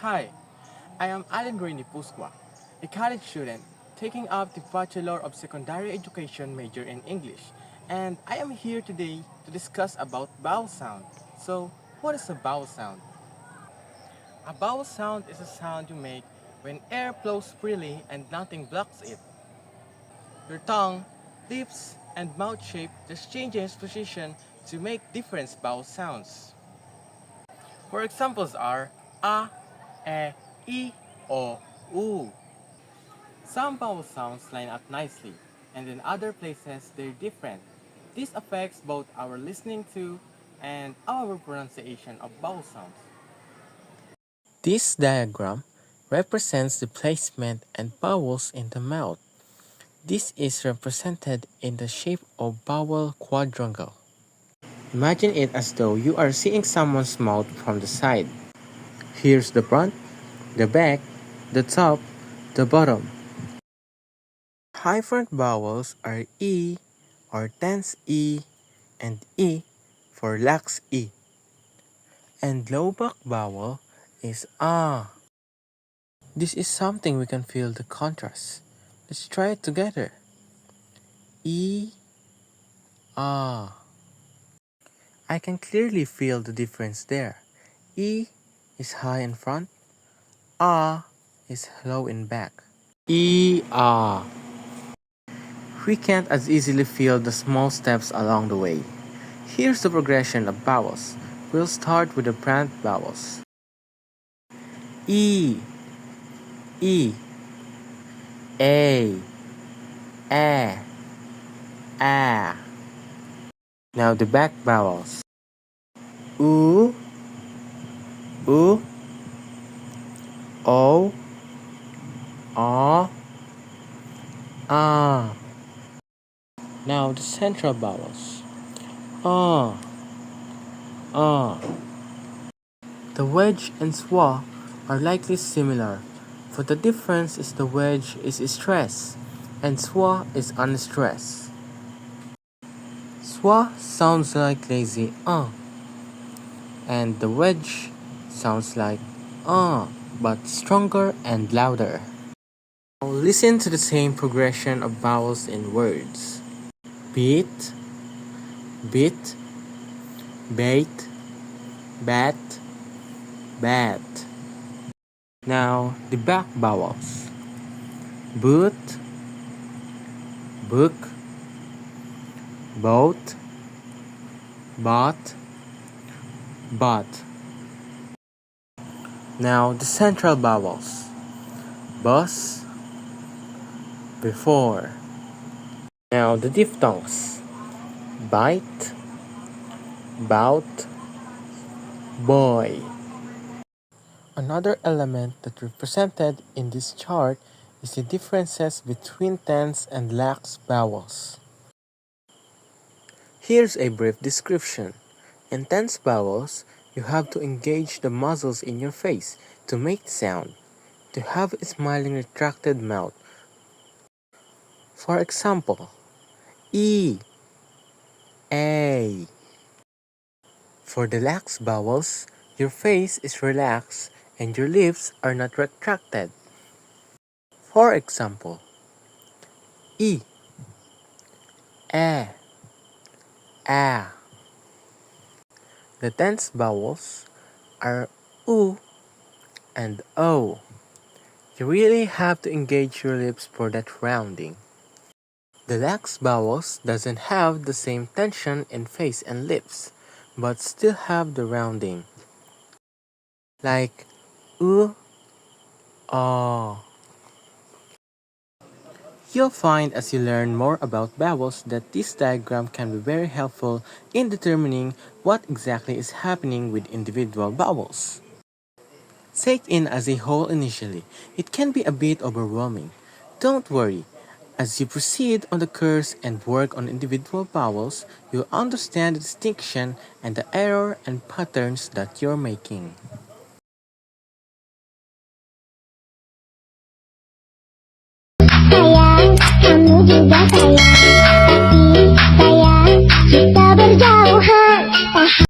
Hi, I am Alan Grini Pusqua, a college student taking up the Bachelor of Secondary Education major in English, and I am here today to discuss about vowel sound. So, what is a vowel sound? A vowel sound is a sound you make when air flows freely and nothing blocks it. Your tongue, lips, and mouth shape just changes position to make different vowel sounds. For examples are a, e, o, u. Some vowel sounds line up nicely, and in other places they're different. This affects both our listening to and our pronunciation of vowel sounds. This diagram represents the placement and vowels in the mouth. This is represented in the shape of vowel quadrangle. Imagine it as though you are seeing someone's mouth from the side. Here's the front, the back, the top, the bottom. High front vowels are E or tense E and E for lax E. And low back vowel is ah. This is something we can feel the contrast. Let's try it together. E, ah. I can clearly feel the difference there. E is high in front, ah is low in back. E, ah. We can't as easily feel the small steps along the way. Here's the progression of vowels. We'll start with the front vowels. E, E, A, A, A. Now the back vowels. U, U, O, A, A. Now the central vowels. A, A. The wedge and schwa are likely similar, but the difference is the wedge is stressed and schwa is unstressed. Schwa sounds like lazy and the wedge sounds like but stronger and louder. Now listen to the same progression of vowels in words. Beat, bit, bait, bat, bat. Now the back vowels. Boot, book, boat, bought, bought. Now the central vowels. Bus, before. Now the diphthongs. Bite, bout, boy. Another element that represented in this chart is the differences between tense and lax vowels. Here's a brief description. In tense vowels, you have to engage the muscles in your face to make the sound, to have a smiling retracted mouth. For example, E, A. For the lax vowels, your face is relaxed and your lips are not retracted. For example, E, A, A. The tense vowels are U and O. You really have to engage your lips for that rounding. The lax vowels doesn't have the same tension in face and lips, but still have the rounding. Like U, A. You'll find as you learn more about vowels that this diagram can be very helpful in determining what exactly is happening with individual vowels. Take in as a whole initially, it can be a bit overwhelming. Don't worry, as you proceed on the course and work on individual vowels, you'll understand the distinction and the error and patterns that you're making. Sayang, kamu juga sayang.